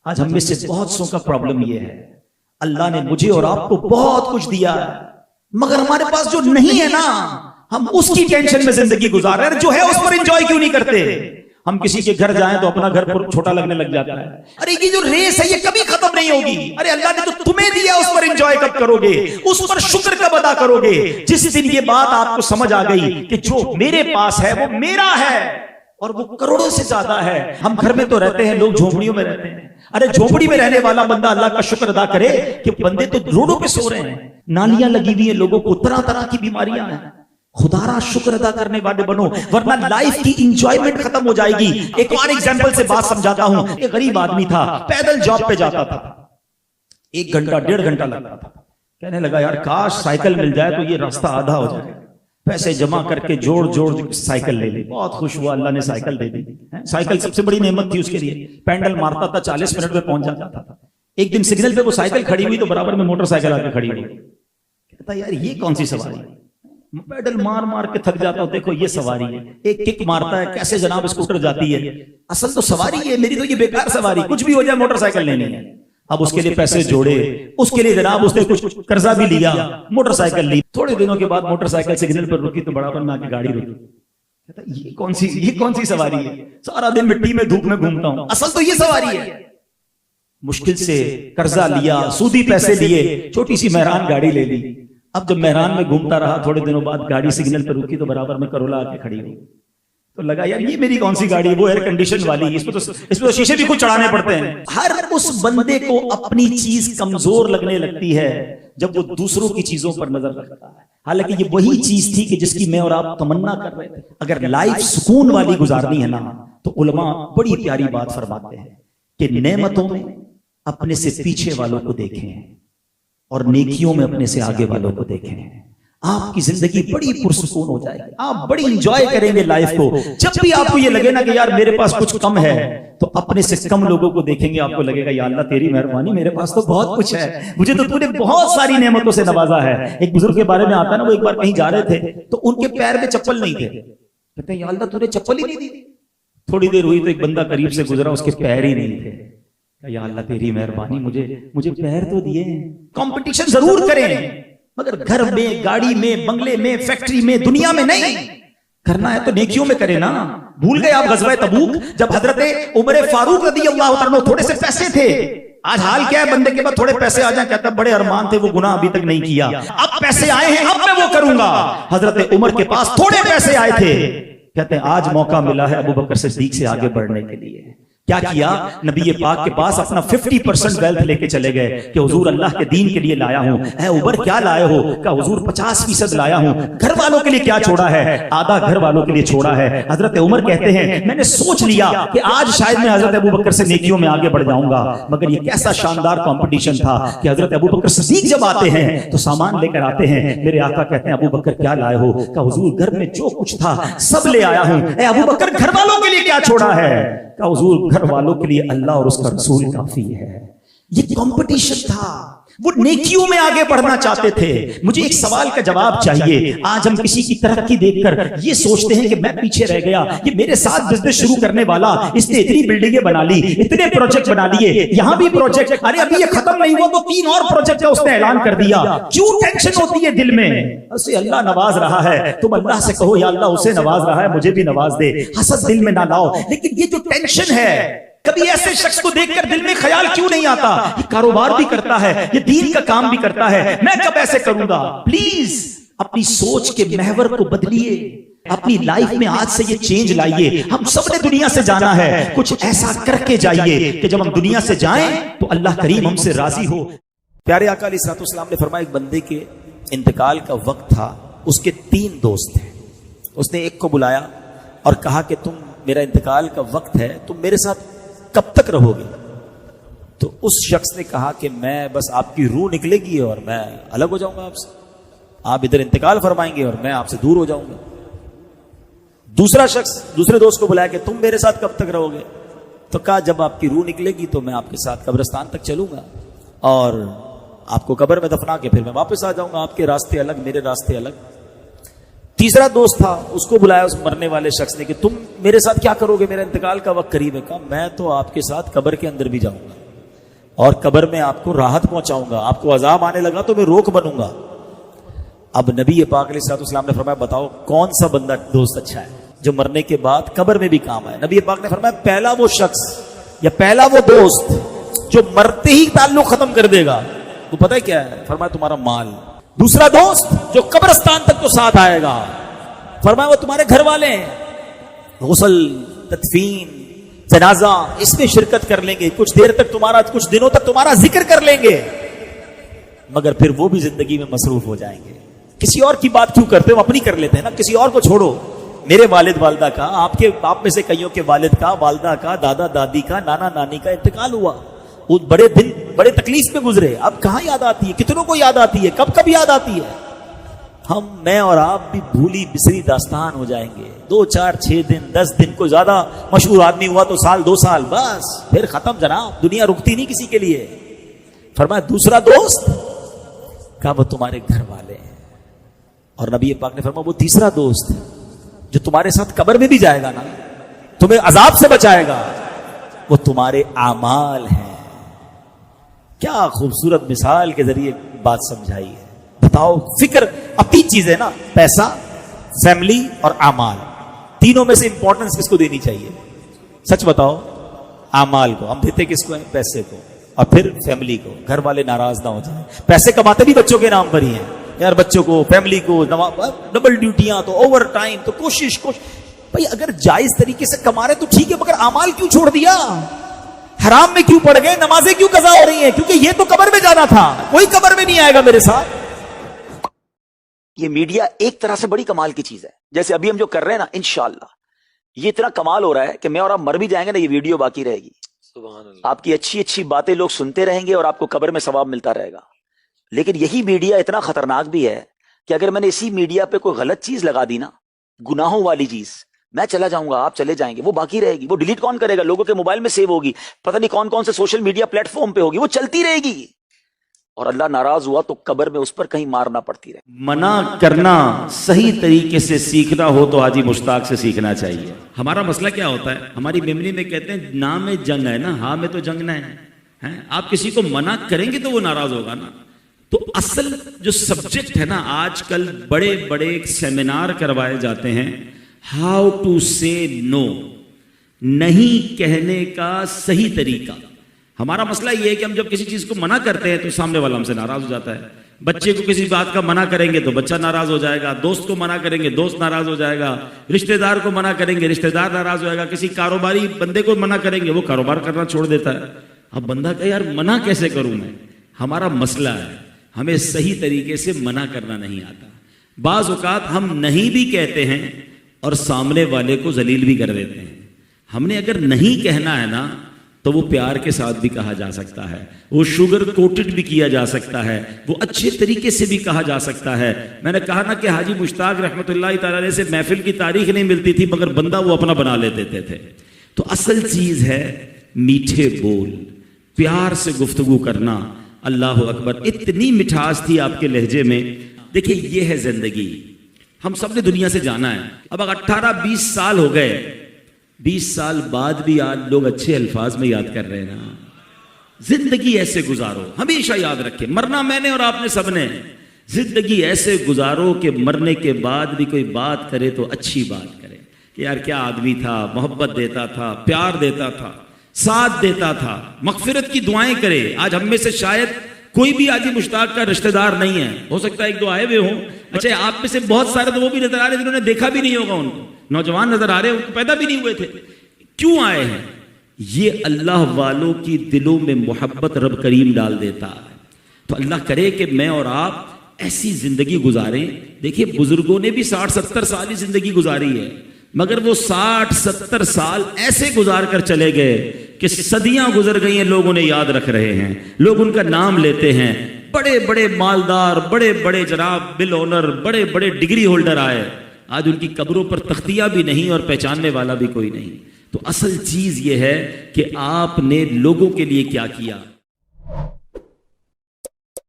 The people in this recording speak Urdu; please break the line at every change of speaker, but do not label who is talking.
آج ہم میں سے بہت سو کا پرابلم یہ ہے، اللہ نے مجھے اور آپ کو بہت کچھ دیا ہے، مگر ہمارے پاس جو نہیں ہے نا، ہم اس کی ٹینشن میں زندگی گزار رہے ہیں، جو ہے اس پر انجوائے کیوں نہیں کرتے؟ ہم کسی کے گھر جائیں تو اپنا گھر چھوٹا لگنے لگ جاتا ہے، ارے یہ جو ریس ہے یہ کبھی ختم نہیں ہوگی، ارے اللہ نے تو تمہیں دیا، اس پر انجوائے کب کرو گے؟ اس پر شکر کب ادا کرو گے؟ جس دن یہ بات آپ کو سمجھ آ گئی کہ جو میرے پاس ہے وہ میرا ہے اور وہ کروڑوں سے زیادہ ہے۔ ہم گھر میں تو رہتے ہیں، لوگ جھونپڑیوں میں رہتے ہیں، ارے جھونپڑی میں رہنے والا بندہ اللہ کا شکر ادا کرے کہ بندے تو روڈوں پہ سو رہے ہیں، نالیاں لگی ہوئی ہیں، لوگوں کو طرح طرح کی بیماریاں ہیں، خدا را شکر ادا کرنے والے بنو، ورنہ لائف کی انجوائمنٹ ختم ہو جائے گی۔ ایک اور ایگزامپل سے بات سمجھاتا ہوں، ایک غریب آدمی تھا، پیدل جاب پہ جاتا تھا، 1 گھنٹہ 1.5 گھنٹہ لگتا تھا، کہنے لگا یار کاش سائیکل مل جائے تو یہ راستہ آدھا ہو جائے، پیسے جمع کر کے جوڑ سائیکل لے لی، بہت خوش ہوا، اللہ نے سائیکل دے دی۔ سائیکل سب سے بڑی نعمت تھی اس کے لیے، پینڈل مارتا تھا، 40 منٹ میں پہنچ جاتا تھا۔ ایک دن سگنل پہ وہ سائیکل کھڑی ہوئی تو برابر میں موٹر سائیکل آ کے کھڑی ہوئی، کہتا یار یہ کون سی سواری ہے، پیڈل مار مار کے تھک جاتا ہوں، دیکھو یہ سواری ہے، ایک کک مارتا ہے کیسے جناب اسکوٹر جاتی ہے، اصل تو سواری ہے میری، تو یہ بیکار سواری، کچھ بھی ہو جائے موٹر سائیکل لینی ہے۔ اب اس کے لیے پیسے جوڑے، اس کے لیے جناب اس نے کچھ قرضہ بھی لیا، موٹر سائیکل لی، تھوڑے دنوں کے بعد موٹر سائیکل سگنل پر رکی تو برابر میں آ کے گاڑی رکی، کہتا یہ کون سی سواری ہے، سارا دن مٹی میں دھوپ میں گھومتا ہوں، اصل تو یہ سواری ہے۔ مشکل سے قرضہ لیا، سودی پیسے لیے، چھوٹی سی مہران گاڑی لے لی، اب جب مہران میں گھومتا رہا، تھوڑے دنوں بعد گاڑی سگنل پر رکی تو برابر میں کرولا آ کے کھڑی ہوئی، تو لگا یار یہ میری کون سی گاڑی ہے، وہ ایئر کنڈیشن والی، اس پہ تو شیشے بھی کچھ چڑھانے پڑتے ہیں۔ ہر اس بندے کو اپنی چیز کمزور لگنے لگتی ہے جب وہ دوسروں کی چیزوں پر نظر رکھتا ہے، حالانکہ یہ وہی چیز تھی کہ جس کی میں اور آپ تمنا کر رہے تھے۔ اگر لائف سکون والی گزارنی ہے نا تو علماء بڑی پیاری بات فرماتے ہیں کہ نعمتوں میں اپنے سے پیچھے والوں کو دیکھیں اور نیکیوں میں اپنے سے آگے والوں کو دیکھیں، آپ کی زندگی بڑی پرسکون ہو جائے گی، آپ بڑی انجوائے کریں گے لائف کو۔ جب بھی آپ کو یہ لگے نا کہ یار میرے پاس کچھ کم ہے تو اپنے سے کم لوگوں کو دیکھیں گے، آپ کو لگے گا یا اللہ تیری مہربانی، میرے پاس تو بہت کچھ ہے، مجھے تو نے بہت ساری نعمتوں سے نوازا ہے۔ ایک بزرگ کے بارے میں آتا ہے نا، وہ ایک بار کہیں جا رہے تھے تو ان کے پیر میں چپل نہیں تھے، کہتے ہیں یا اللہ نے چپل ہی نہیں دی۔ تھوڑی دیر ہوئی تو ایک بندہ قریب سے گزرا، اس کے پیر ہی نہیں تھے، یا اللہ تیری مہربانی، مجھے پیر تو دیے۔ کمپٹیشن ضرور کریں مگر گھر میں، گاڑی میں، بنگلے میں، فیکٹری میں، دنیا میں نہیں کرنا ہے تو نیکیوں میں کریں نا۔ بھول گئے آپ غزوہ تبوک جب حضرت عمر فاروق رضی اللہ عنہ تھوڑے سے پیسے تھے، آج حال کیا ہے بندے کے بعد تھوڑے پیسے آ جائیں، کہتا بڑے ارمان تھے وہ گناہ ابھی تک نہیں کیا، اب پیسے آئے ہیں اب میں وہ کروں گا۔ حضرت عمر کے پاس تھوڑے پیسے آئے تھے، کہتے ہیں آج موقع ملا ہے ابو بکر صدیق سے آگے بڑھنے کے لیے۔ کیا نبی پاک کے پاس اپنا 50% ویلتھ لے کے چلے گئے کہ حضور اللہ کے دین کے لیے لایا ہوں۔ اے عمر کیا لائے ہو؟ کہ حضور 50% لایا ہوں۔ گھر والوں کے لیے کیا چھوڑا ہے؟ آدھا گھر والوں کے لیے چھوڑا ہے۔ حضرت عمر کہتے ہیں میں نے سوچ لیا کہ آج شاید میں حضرت ابو بکر سے نیکیوں میں آگے بڑھ جاؤں گا، مگر یہ کیسا شاندار کمپٹیشن تھا کہ حضرت ابو بکر صدیق جب آتے ہیں تو سامان لے کر آتے ہیں، میرے آقا کہتے ہیں ابو بکر کیا لائے ہو؟ کہ حضور گھر میں جو کچھ تھا سب لے آیا ہوں۔ اے ابو بکر گھر والوں کے لیے کیا چھوڑا ہے؟ کہ حضور گھر والوں کے لیے اللہ اور اس کا رسول کافی ہے۔ یہ کمپٹیشن تھا، وہ نیکیوں میں آگے بڑھنا چاہتے تھے۔ مجھے ایک سوال کا جواب چاہیے، آج ہم کسی کی ترقی دیکھ کر یہ سوچتے ہیں کہ میں پیچھے رہ گیا، یہ میرے ساتھ بزنس شروع کرنے والا اس نے اتنی بلڈنگیں بنا لی، اتنے پروجیکٹ بنا لیے، یہاں بھی پروجیکٹ، ارے ابھی یہ ختم نہیں ہوا تو 3 اور پروجیکٹ کا اس نے اعلان کر دیا۔ کیوں ٹینشن ہوتی ہے دل میں؟ اسے اللہ نواز رہا ہے، تم اللہ سے کہو یا اللہ اسے نواز رہا ہے مجھے بھی نواز دے، حسد دل میں نہ لاؤ۔ لیکن یہ جو ٹینشن ہے، کبھی ایسے شخص کو دیکھ کر دل میں خیال کیوں نہیں آتا یہ کاروبار بھی کرتا ہے، یہ دین کا کام بھی کرتا ہے، میں کب ایسے کروں گا؟ پلیز اپنی سوچ کے محور کو بدلیے، اپنی لائف میں آج سے یہ چینج لائیے۔ ہم سب نے دنیا سے جانا ہے، کچھ ایسا کر کے جائیے کہ جب ہم دنیا سے جائیں تو اللہ کریم ہم سے راضی ہو۔ پیارے آقا علیہ الصلوۃ والسلام نے فرمایا ایک بندے کے انتقال کا وقت تھا، اس کے 3 دوست تھے، اس نے ایک کو بلایا اور کہا کہ تم میرا انتقال کا وقت ہے، تم میرے ساتھ کب تک رہو گے؟ تو اس شخص نے کہا کہ میں بس آپ کی روح نکلے گی اور میں الگ ہو جاؤں گا آپ سے، آپ ادھر انتقال فرمائیں گے اور میں آپ سے دور ہو جاؤں گا۔ دوسرا شخص دوسرے دوست کو بلایا کہ تم میرے ساتھ کب تک رہو گے؟ تو کہا جب آپ کی روح نکلے گی تو میں آپ کے ساتھ قبرستان تک چلوں گا اور آپ کو قبر میں دفنا کے پھر میں واپس آ جاؤں گا، آپ کے راستے الگ میرے راستے الگ۔ تیسرا دوست تھا، اس کو بلایا اس مرنے والے شخص نے کہ تم میرے ساتھ کیا کرو گے؟ میرا انتقال کا وقت قریب ہے۔ کہا میں تو آپ کے ساتھ قبر کے اندر بھی جاؤں گا،
اور قبر میں آپ کو راحت پہنچاؤں گا. آپ کو عذاب آنے لگا تو میں روک بنوں گا. اب نبی پاک علیہ الصلوۃ والسلام نے فرمایا بتاؤ کون سا بندہ دوست اچھا ہے جو مرنے کے بعد قبر میں بھی کام آئے. نبی پاک نے فرمایا پہلا وہ شخص یا پہلا وہ دوست جو مرتے ہی تعلق ختم کر دے گا وہ پتہ ہے کیا ہے؟ فرمایا تمہارا مال. دوسرا دوست جو قبرستان تک تو ساتھ آئے گا فرمایا وہ تمہارے گھر والے ہیں. غسل، تدفین، جنازہ اس میں شرکت کر لیں گے، کچھ دیر تک تمہارا، کچھ دنوں تک تمہارا ذکر کر لیں گے، مگر پھر وہ بھی زندگی میں مصروف ہو جائیں گے. کسی اور کی بات کیوں کرتے ہو؟ اپنی کر لیتے ہیں نا. کسی اور کو چھوڑو. میرے والد والدہ کا، آپ میں سے کئیوں کے والد کا، والدہ کا، دادا دادی کا، نانا نانی کا انتقال ہوا. وہ بڑے دن بڑے تکلیف میں گزرے. اب کہاں یاد آتی ہے؟ کتنوں کو یاد آتی ہے؟ کب کب یاد آتی ہے؟ میں اور آپ بھی بھولی بسری داستان ہو جائیں گے. 2 4 6 دن 10 دن، کوئی زیادہ مشہور آدمی ہوا تو سال 2 سال، بس پھر ختم. جناب دنیا رکتی نہیں کسی کے لیے. فرمایا دوسرا دوست کہا وہ تمہارے گھر والے ہیں. اور نبی پاک نے فرمایا وہ تیسرا دوست جو تمہارے ساتھ قبر میں بھی جائے گا نا، تمہیں عذاب سے بچائے گا، وہ تمہارے اعمال ہیں. کیا خوبصورت مثال کے ذریعے بات سمجھائی ہے. بتاؤ فکر اپنی چیز ہے نا، پیسہ، فیملی اور اعمال، تینوں میں سے امپورٹنس کس کو دینی چاہیے؟ سچ بتاؤ. اعمال کو ہم دیتے کس کو ہیں؟ پیسے کو. اور پھر فیملی کو. گھر والے ناراض نہ ہو جائیں. پیسے کماتے بھی بچوں کے نام پر ہی ہیں یار. بچوں کو، فیملی کو ڈبل ڈیوٹیاں، تو اوور ٹائم، تو کوشش بھائی اگر جائز طریقے سے کما رہے تو ٹھیک ہے، مگر اعمال کیوں چھوڑ دیا؟ حرام میں کیوں پڑ گئے؟ نمازیں کیوں قضا ہو رہی ہیں؟ کیونکہ یہ تو قبر میں جانا تھا. کوئی قبر میں نہیں آئے گا میرے ساتھ. یہ میڈیا ایک طرح سے بڑی کمال کی چیز ہے. جیسے ابھی ہم جو کر رہے ہیں نا، انشاءاللہ یہ اتنا کمال ہو رہا ہے کہ میں اور آپ مر بھی جائیں گے نا، یہ ویڈیو باقی رہے گی. سبحان اللہ. آپ کی اچھی اچھی باتیں لوگ سنتے رہیں گے اور آپ کو قبر میں ثواب ملتا رہے گا. لیکن یہی میڈیا اتنا خطرناک بھی ہے کہ اگر میں نے اسی میڈیا پہ کوئی غلط چیز لگا دی نا، گناہوں والی چیز، میں چلا جاؤں گا، آپ چلے جائیں گے، وہ باقی رہے گی. وہ ڈیلیٹ کون کرے گا؟ لوگوں کے موبائل میں سیو ہوگی، پتہ نہیں کون کون سے سوشل میڈیا پلیٹ فارم پہ ہوگی، وہ چلتی رہے گی. اور اللہ ناراض ہوا تو قبر میں اس پر کہیں مارنا پڑتی رہے.
منع کرنا صحیح طریقے سے سیکھنا ہو تو حاجی مشتاق سے سیکھنا چاہیے. ہمارا مسئلہ کیا ہوتا ہے؟ ہماری میموری میں کہتے ہیں نہ میں جنگ ہے نا، ہاں میں تو جنگ نہ ہے. آپ کسی کو منع کریں گے تو وہ ناراض ہوگا نا. تو اصل جو سبجیکٹ ہے نا، آج کل بڑے بڑے سیمینار کروائے جاتے ہیں، ہاؤ ٹو سے نو، نہیں کہنے کا صحیح طریقہ. ہمارا مسئلہ یہ ہے کہ ہم جب کسی چیز کو منع کرتے ہیں تو سامنے والا ہم سے ناراض ہو جاتا ہے. بچے کو کسی بات کا منع کریں گے تو بچہ ناراض ہو جائے گا، دوست کو منع کریں گے دوست ناراض ہو جائے گا، رشتہ دار کو منع کریں گے رشتہ دار ناراض ہو جائے گا، کسی کاروباری بندے کو منع کریں گے وہ کاروبار کرنا چھوڑ دیتا ہے. اب بندہ کہ یار منع کیسے کروں میں؟ ہمارا مسئلہ ہے ہمیں صحیح طریقے سے منع کرنا نہیں آتا. بعض اوقات ہم نہیں بھی کہتے ہیں اور سامنے والے کو ذلیل بھی کر دیتے ہیں. ہم نے اگر نہیں کہنا ہے نا تو وہ پیار کے ساتھ بھی کہا جا سکتا ہے، وہ شوگر کوٹڈ بھی کیا جا سکتا ہے، وہ اچھے طریقے سے بھی کہا جا سکتا ہے. میں نے کہا نا کہ حاجی مشتاق رحمۃ اللہ تعالی علیہ سے محفل کی تاریخ نہیں ملتی تھی مگر بندہ وہ اپنا بنا لیتے تھے. تو اصل چیز ہے میٹھے بول، پیار سے گفتگو کرنا. اللہ اکبر، اتنی مٹھاس تھی آپ کے لہجے میں. دیکھیں یہ ہے زندگی، ہم سب نے دنیا سے جانا ہے. اب 18-20 سال ہو گئے، 20 سال بعد بھی آج لوگ اچھے الفاظ میں یاد کر رہے ہیں نا. زندگی ایسے گزارو، ہمیشہ یاد رکھیں، مرنا میں نے اور آپ نے سب نے. زندگی ایسے گزارو کہ مرنے کے بعد بھی کوئی بات کرے تو اچھی بات کرے کہ یار کیا آدمی تھا، محبت دیتا تھا، پیار دیتا تھا، ساتھ دیتا تھا، مغفرت کی دعائیں کرے. آج ہم میں سے شاید کوئی بھی حاجی مشتاق کا رشتہ دار نہیں ہے، ہو سکتا ہے ایک دو آئے ہوئے ہوں. اچھا آپ میں سے بہت سارے تو وہ بھی نظر آ رہے ہیں جنہوں نے دیکھا بھی نہیں ہوگا ان کو، نوجوان نظر آ رہے ہیں، ان کو پیدا بھی نہیں ہوئے تھے. کیوں آئے ہیں؟ یہ اللہ والوں کی دلوں میں محبت رب کریم ڈال دیتا ہے. تو اللہ کرے کہ میں اور آپ ایسی زندگی گزاریں. دیکھیے بزرگوں نے بھی 60-70 سال ہی زندگی گزاری ہے، مگر وہ 60-70 سال ایسے گزار کر چلے گئے کہ صدیاں گزر گئی ہیں، لوگ انہیں یاد رکھ رہے ہیں، لوگ ان کا نام لیتے ہیں. بڑے بڑے مالدار، بڑے بڑے جناب بل اونر، بڑے بڑے ڈگری ہولڈر آئے، آج ان کی قبروں پر تختیاں بھی نہیں اور پہچاننے والا بھی کوئی نہیں. تو اصل چیز یہ ہے کہ آپ نے لوگوں کے لیے کیا کیا.